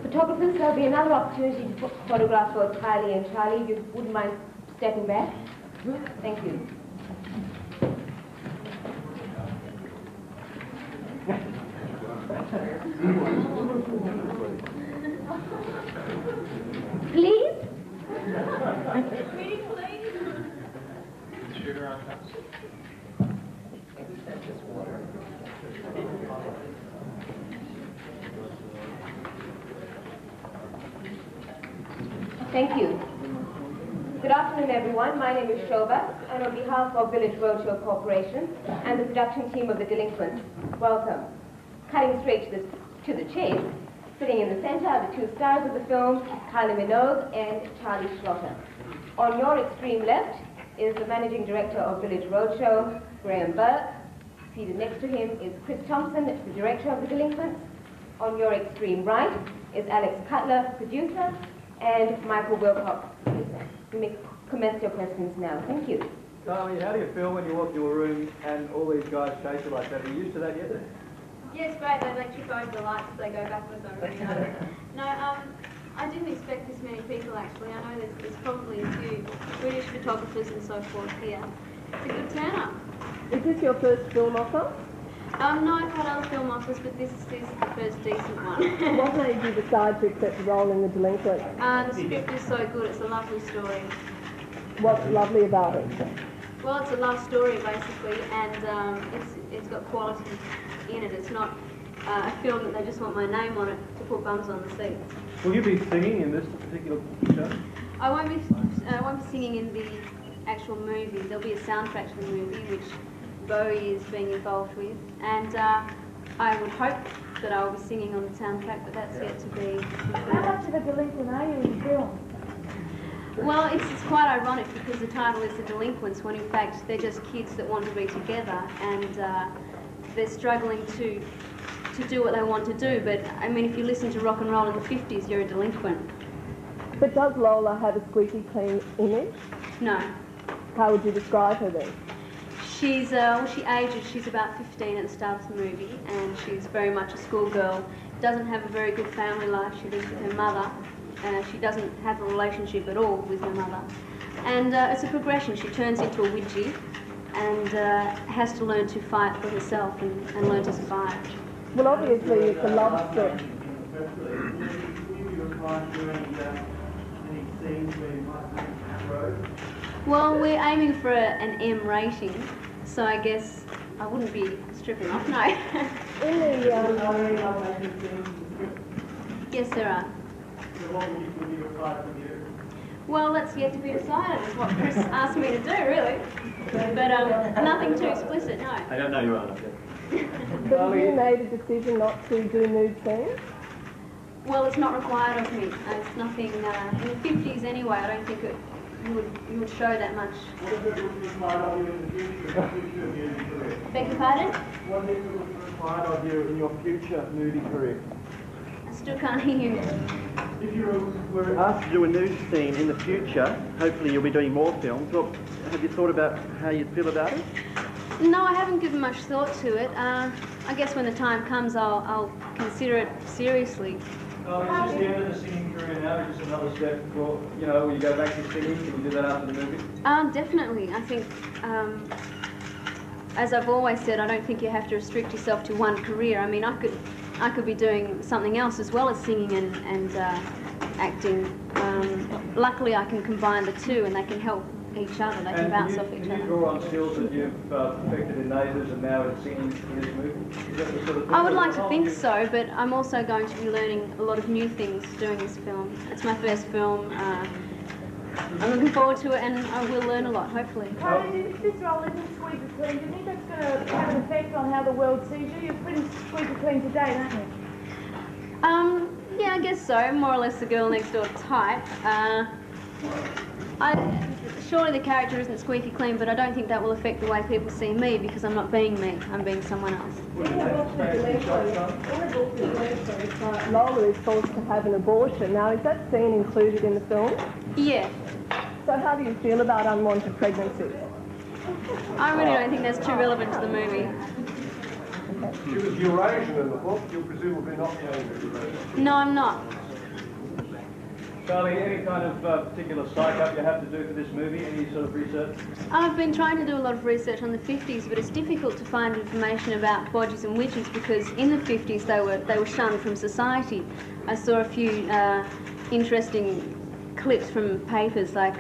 Photographers, there'll be another opportunity to photograph both Kylie and Charlie. If you wouldn't mind stepping back. Thank you. Please? Sugar on top. Thank you. Good afternoon, everyone. My name is Shobha, and on behalf of Village Roadshow Corporation and the production team of The Delinquents, welcome. Cutting straight to the chase, sitting in the center are the two stars of the film, Kylie Minogue and Charlie Schlotter. On your extreme left is the managing director of Village Roadshow, Graham Burke. Seated next to him is Chris Thompson, the director of The Delinquents. On your extreme right is Alex Cutler, producer, and Michael Wilcox. You may commence your questions now. Thank you. Kylie, how do you feel when you walk your room and all these guys chase you like that? Are you used to that yet? Yeah, it's great. They trip over the lights as they go backwards. I really know. No, I didn't expect this many people actually. I know there's probably a few British photographers and so forth here. It's a good turn-up. Is this your first film offer? No, I've had other film offers, but this is the first decent one. What made you decide to accept a role in The Delinquents? The script is so good. It's a lovely story. What's lovely about it? Well, it's a love story basically, and it's got quality in it. It's not a film that they just want my name on it to put bums on the seats. Will you be singing in this particular show? I won't be singing in the actual movie. There'll be a soundtrack to the movie, which Bowie is being involved with, and I would hope that I'll be singing on the soundtrack, but that's yet to be. How much of a delinquent are you in the film? Well, it's quite ironic because the title is The Delinquents, when in fact they're just kids that want to be together, and they're struggling to do what they want to do. But I mean, if you listen to rock and roll in the 50s, you're a delinquent. But does Lola have a squeaky clean image? No. How would you describe her then? She's, she's about 15 at the start of the movie, and she's very much a schoolgirl. Doesn't have a very good family life. She lives with her mother. She doesn't have a relationship at all with her mother. And it's a progression. She turns into a widgie and has to learn to fight for herself and learn to survive. Well, obviously it's a love story. Well, we're aiming for an M rating, so I guess I wouldn't be stripping off, no. In the, Yes, there are. Well, that's yet to be decided, is what Chris asked me to do, really. But nothing too explicit, no. I don't know you are. but have you made a decision not to do nude scenes? Well, it's not required of me. It's nothing, in the 50s anyway, I don't think you would show that much. Beg your pardon? What is required of you in your future nudie career? I still can't hear you. If you were asked to do a nude scene in the future, hopefully you'll be doing more films. Well, have you thought about how you'd feel about it? No, I haven't given much thought to it. I guess when the time comes, I'll consider it seriously. Oh, is this the end of the singing career now? Just another step for, you know, will you go back to singing? Can you do that after the movie? Definitely. I think, as I've always said, I don't think you have to restrict yourself to one career. I mean, I could be doing something else as well as singing and acting. Luckily, I can combine the two, and they can help each other. They can bounce off each other. Can you draw on skills that you've perfected in neighbours and now in singing in this movie? Is that the sort of thing I would like to think so, but I'm also going to be learning a lot of new things doing this film. It's my first film. I'm looking forward to it, and I will learn a lot, hopefully. Kylie, if this role isn't squeaky clean, do you think that's going to have an effect on how the world sees you? You're pretty squeaky clean today, aren't you? Yeah, I guess so. More or less the girl next door type. Surely the character isn't squeaky clean, but I don't think that will affect the way people see me because I'm not being me, I'm being someone else. Lola is forced to have an abortion. Now, is that scene included in the film? Yeah. So how do you feel about unwanted pregnancies? I really don't think that's too relevant to the movie. She was Eurasian in the book. You're presumably not going to Eurasian. No, I'm not. Kylie, any kind of particular psych-up you have to do for this movie? Any sort of research? I've been trying to do a lot of research on the 50s, but it's difficult to find information about bodges and widgies because in the 50s they were shunned from society. I saw a few interesting clips from papers like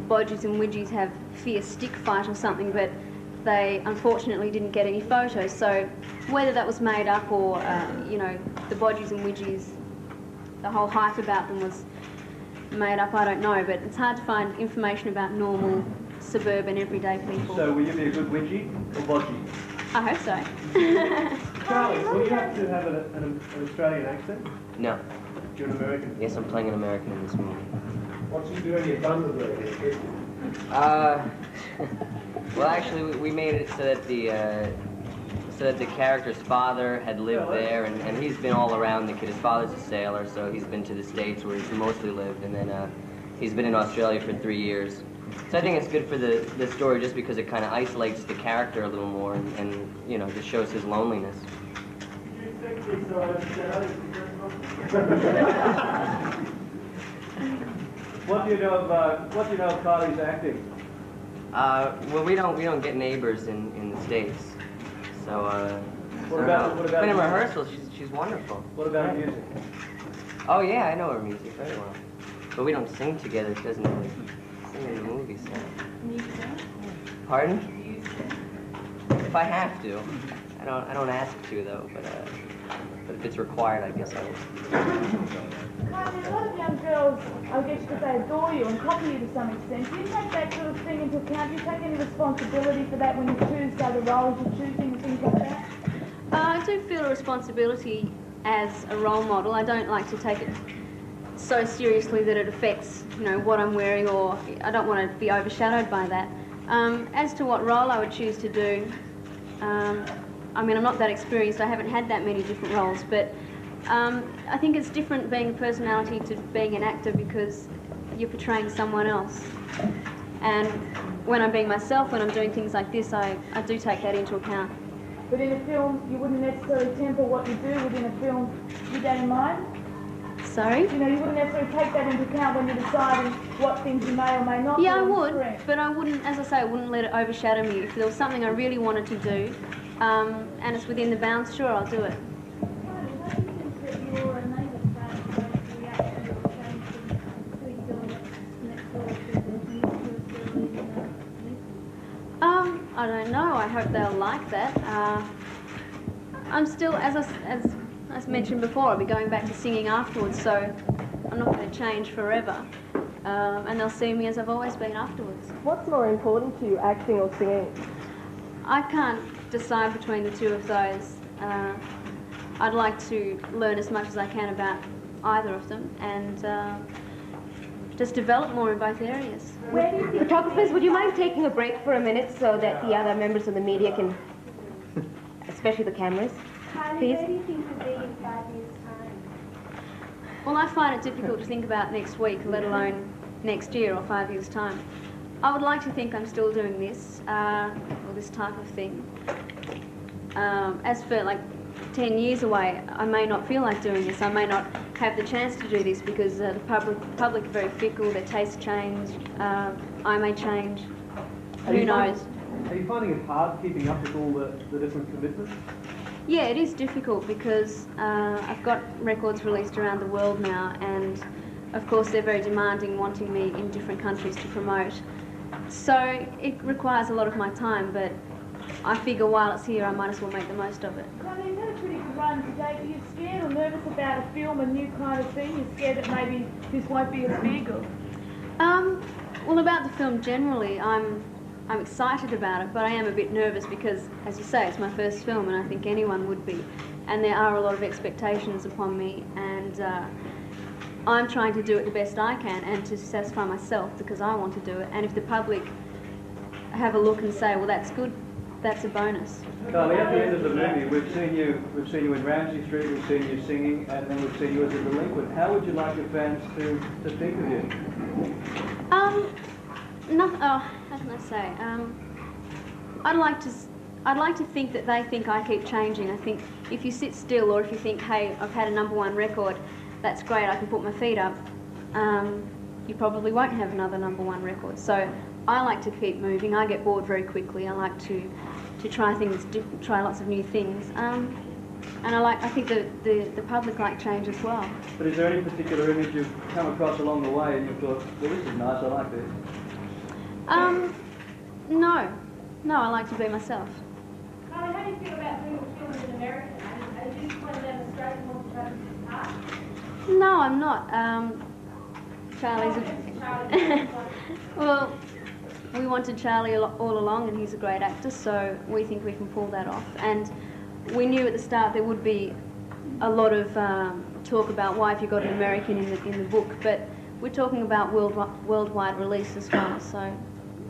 bodges and widgies have fierce stick fight or something, but they unfortunately didn't get any photos. So whether that was made up or, you know, the bodges and widgies, the whole hype about them was made up, I don't know, but it's hard to find information about normal, suburban, everyday people. So will you be a good widgie or bodgie? I hope so. Charlie, will you have to have an Australian accent? No. You're an American? Yes, I'm playing an American in this movie. What's he doing in Bundaberg? Well, actually, we made it so that the character's father had lived there, and he's been all around the kid. His father's a sailor, so he's been to the States where he's mostly lived, and then he's been in Australia for 3 years. So I think it's good for the story just because it kind of isolates the character a little more and you know, just shows his loneliness. What do you know of Kylie's acting? Well, we don't get neighbors in the States, so What about but in music? rehearsal, she's wonderful. What about music? Oh yeah, I know her music very well, but we don't sing together. She doesn't really sing in the movies. So. Pardon? If I have to, I don't ask to though, but if it's required, I guess I will. Kylie, a lot of young girls, I guess because they adore you and copy you to some extent, do you take that sort of thing into account? Do you take any responsibility for that when you choose other roles you're choosing and things like that? I do feel a responsibility as a role model. I don't like to take it so seriously that it affects, you know, what I'm wearing, or I don't want to be overshadowed by that. As to what role I would choose to do, I mean, I'm not that experienced. I haven't had that many different roles, but I think it's different being a personality to being an actor because you're portraying someone else. And when I'm being myself, when I'm doing things like this, I do take that into account. But in a film, you wouldn't necessarily temper what you do within a film with that in mind? Sorry? You know, you wouldn't necessarily take that into account when you're deciding what things you may or may not do. Yeah, I on the would, screen. but I wouldn't, as I say, I wouldn't let it overshadow me. If there was something I really wanted to do, and it's within the bounds, sure, I'll do it. I don't know. I hope they'll like that. I'm still, as mentioned before, I'll be going back to singing afterwards, so I'm not going to change forever. And they'll see me as I've always been afterwards. What's more important to you, acting or singing? I can't decide between the two of those. I'd like to learn as much as I can about either of them and just develop more in both areas. Photographers, would you mind taking a break for a minute so that the other members of the media can, especially the cameras, please? Where do you think you'll be in 5 years' time? Well, I find it difficult to think about next week, let alone next year or 5 years' time. I would like to think I'm still doing this, or this type of thing. As for like 10 years away, I may not feel like doing this. I may not have the chance to do this because the public are very fickle, their tastes change, I may change, who knows. Are you finding it hard keeping up with all the different commitments? Yeah, it is difficult because I've got records released around the world now, and of course they're very demanding, wanting me in different countries to promote. So it requires a lot of my time, but I figure while it's here I might as well make the most of it. Kylie, you've had a pretty good run today. Are you scared or nervous about a film, a new kind of thing? You're scared that maybe this won't be as big? Or... Well, about the film generally, I'm excited about it, but I am a bit nervous because, as you say, it's my first film, and I think anyone would be. And there are a lot of expectations upon me, and I'm trying to do it the best I can and to satisfy myself because I want to do it. And if the public have a look and say, well, that's good, that's a bonus. Kylie, at the end of the movie, we've seen you in Ramsay Street, we've seen you singing, and then we've seen you as a delinquent. How would you like your fans to think of you? How can I say? I'd like to think that they think I keep changing. I think if you sit still, or if you think, hey, I've had a #1 record, that's great, I can put my feet up, you probably won't have another #1 record. So I like to keep moving. I get bored very quickly. I like to try things, try lots of new things. And I think the public like change as well. But is there any particular image you've come across along the way and you've thought, well, this is nice, I like this? No, I like to be myself. Kylie, how do you feel about doing a film as an American? Are you one of them Australian who wants to have this part? No, I'm not. Charlie's well, we wanted Charlie all along, and he's a great actor, so we think we can pull that off. And we knew at the start there would be a lot of talk about why have you got an American in the book, but we're talking about worldwide release as well, so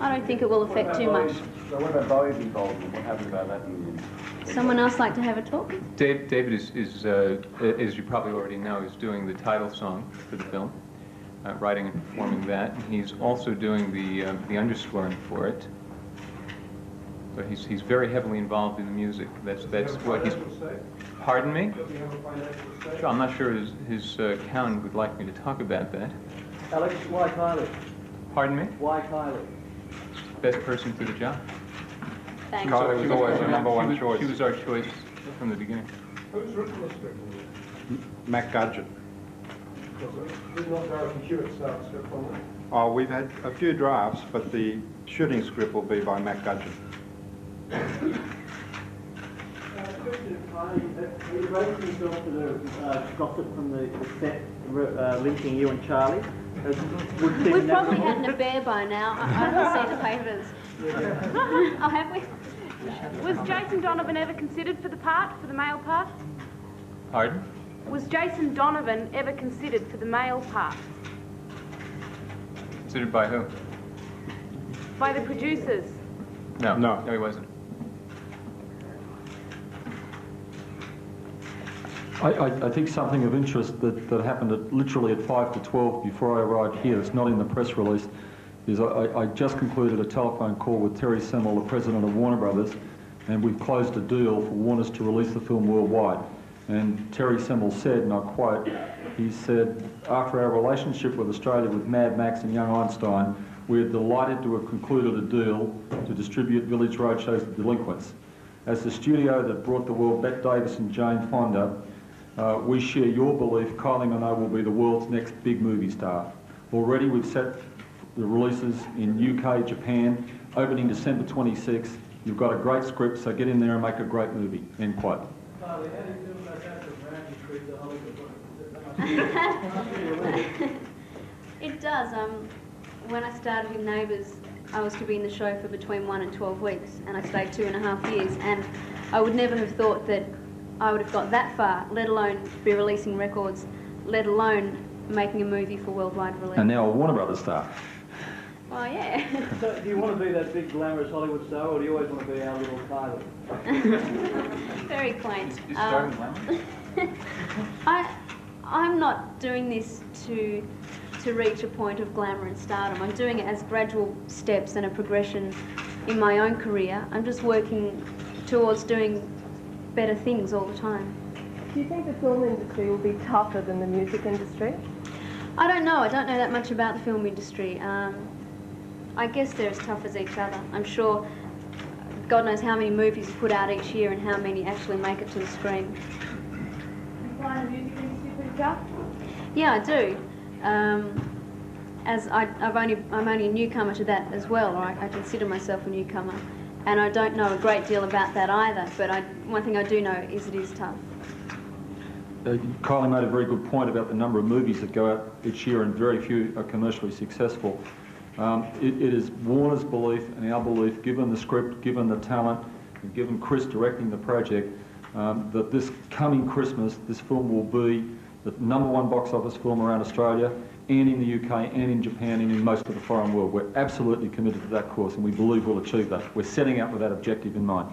I don't think it will affect too much. So what about Bowie's involvement? What happened about that union? Someone else like to have a talk? David is as you probably already know, is doing the title song for the film, writing and performing that. He's also doing the underscoring for it. But he's very heavily involved in the music. That's what he's. Pardon me? Sure, I'm not sure his accountant would like me to talk about that. Alex, why Kylie? Pardon me? Why Kylie? Best person for the job. Thanks. Kylie was always the #1 choice. She was our choice from the beginning. Who's written the script? Mac Gudgeon. Did not Dorothy Hewitt start the script on it? Oh, we've had a few drafts, but the shooting script will be by Mac Gudgeon. Are you raising yourself to the gossip from the set linking you and Charlie? We've probably had an affair by now. I haven't seen the papers. Oh, have we? Was Jason Donovan ever considered for the part, for the male part? Pardon? Was Jason Donovan ever considered for the male part? Considered by who? By the producers? No, he wasn't. I think something of interest that happened literally at 5 to 12 before I arrived here, it's not in the press release, is I just concluded a telephone call with Terry Semel, the president of Warner Brothers, and we've closed a deal for Warner's to release the film worldwide. And Terry Semel said, and I quote, he said, after our relationship with Australia with Mad Max and Young Einstein, we are delighted to have concluded a deal to distribute Village Roadshow's The Delinquents. As the studio that brought the world Bette Davis and Jane Fonda, we share your belief Kylie Minogue will be the world's next big movie star. Already we've set the releases in UK, Japan, opening December 26th. You've got a great script, so get in there and make a great movie. End quote. Kylie, how do you feel about that from Ramsay Street to Hollywood? It does. When I started with Neighbours, I was to be in the show for between 1 and 12 weeks, and I stayed 2.5 years, and I would never have thought that I would have got that far, let alone be releasing records, let alone making a movie for worldwide release. And now a Warner Brothers star. Oh, yeah. So, do you want to be that big glamorous Hollywood star, or do you always want to be our little Kylie? Very quaint. You started I'm not doing this to reach a point of glamour and stardom. I'm doing it as gradual steps and a progression in my own career. I'm just working towards doing better things all the time. Do you think the film industry will be tougher than the music industry? I don't know. I don't know that much about the film industry. I guess they're as tough as each other. I'm sure God knows how many movies are put out each year and how many actually make it to the screen. You find the music industry pretty tough? Yeah, I do. As I'm only a newcomer to that as well, or I consider myself a newcomer, and I don't know a great deal about that either, but one thing I do know is it is tough. Kylie made a very good point about the number of movies that go out each year and very few are commercially successful. It is Warner's belief and our belief, given the script, given the talent, and given Chris directing the project, that this coming Christmas, this film will be the #1 box office film around Australia and in the UK and in Japan and in most of the foreign world. We're absolutely committed to that course and we believe we'll achieve that. We're setting out with that objective in mind.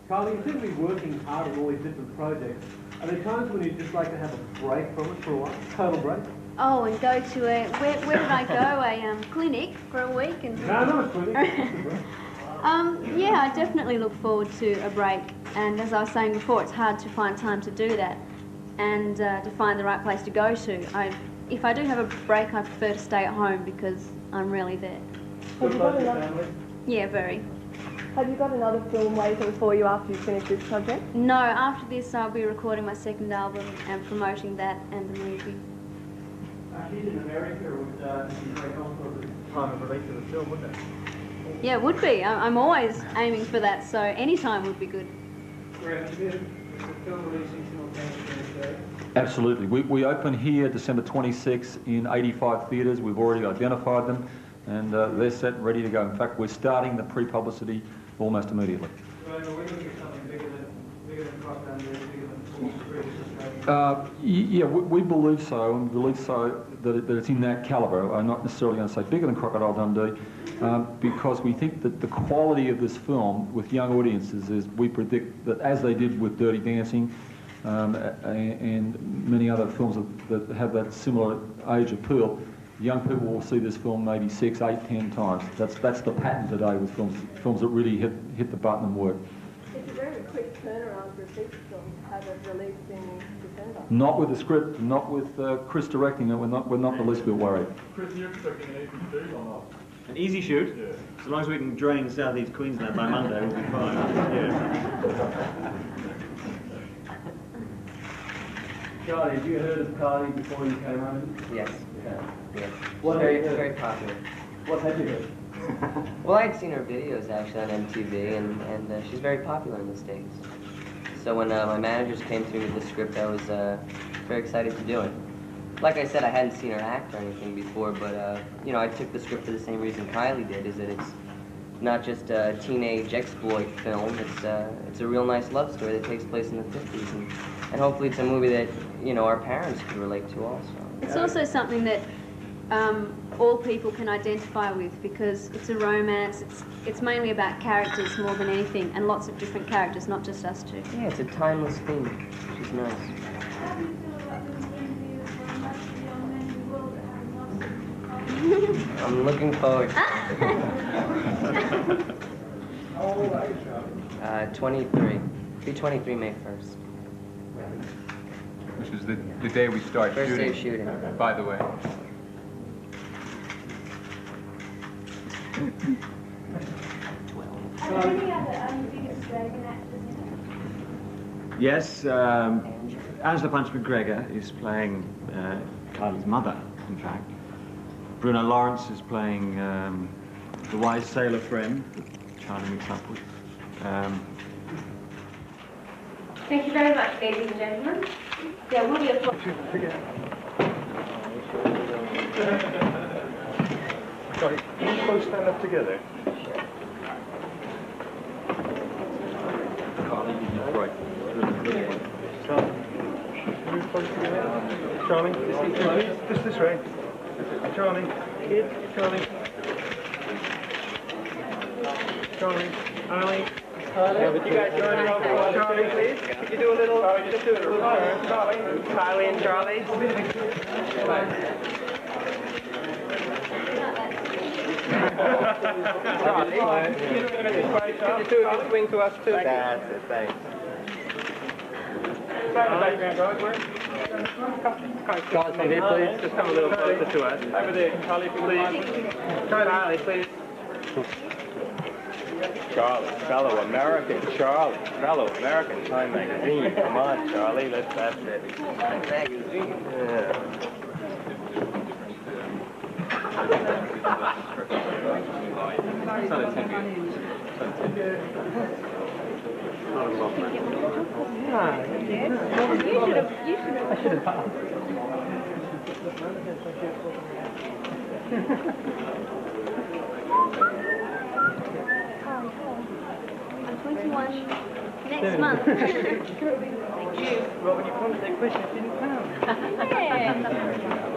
Kylie, you seem to be working hard on all these different projects. Are there times when you'd just like to have a break from it for a while? Total break? Oh, and go to where did I go? A clinic for a week. And No, not a clinic. yeah, I definitely look forward to a break. And as I was saying before, it's hard to find time to do that and to find the right place to go to. If I do have a break, I prefer to stay at home because I'm really there. Have you got another, Yeah, very. have you got another film waiting for you after you finish this project? No, after this I'll be recording my second album and promoting that and the movie. He's in America, would be very helpful at the time of release of the film, wouldn't it? Yeah, it would be. I'm always aiming for that, so any time would be good. Is the film releasing simultaneously in Australia? Absolutely. We open here December 26 in 85 theatres. We've already identified them and they're set and ready to go. In fact, we're starting the pre-publicity almost immediately. So we're going to get something bigger than Crop Down There, bigger than Yeah, we believe so, and we believe so that it's in that calibre. I'm not necessarily going to say bigger than Crocodile Dundee, because we think that the quality of this film with young audiences is, we predict that as they did with Dirty Dancing and many other films that have that similar age appeal, young people will see this film maybe 6, 8, 10 times. That's the pattern today with films that really hit the button and work. It's a very quick turnaround for a feature film to have it released in December. Not with the script, not with Chris directing it. We're not the least bit worried. Chris, you're expecting an easy shoot or not? An easy shoot? Yeah. So long as we can drain South East Queensland by Monday, we'll be fine. Yeah. Charlie, have you heard of Kylie before you came over? Yes. Yes. What Very popular. What have you heard? Well, I'd seen her videos actually on MTV, and she's very popular in the States. So when my managers came to me with the script, I was very excited to do it. Like I said, I hadn't seen her act or anything before, but you know, I took the script for the same reason Kylie did, is that it's not just a teenage exploit film. It's a real nice love story that takes place in the 50s, and hopefully it's a movie that, you know, our parents could relate to also. It's also something that all people can identify with because it's a romance. It's mainly about characters more than anything, and lots of different characters, not just us two. Yeah, it's a timeless theme, which is nice. How do you feel about those interviews where much of the young men in the world that have lost it? I'm looking forward. How old are you, Charlie? 23. Be 23 May 1st. Which is the day we start First shooting. day of shooting. By the way. Are there any other big Australian actors in it? Yes, Angela Punch McGregor is playing Kylie's mother, in fact. Bruno Lawrence is playing the wise sailor friend that Charlie meets up with. Thank you very much, ladies and gentlemen. There will be a... Sorry, can you both stand up together? Right. Charlie, this way. Charlie, Charlie. Ali. Would you guys join me on Charlie, please? Could you do a little, just do a little turn? Kylie and Charlie. Charlie, could you do a good swing to us too? That's it, thanks. Guys, from here, please. Just come a little closer to us. Over there, Charlie, please. Charlie, please. Charlie, fellow American Charlie, fellow American Time Magazine. Come on, Charlie, that's it. Time Magazine. Yeah. I'm 21 next month. Thank you. Well, when you come to that question, it didn't count. Yeah.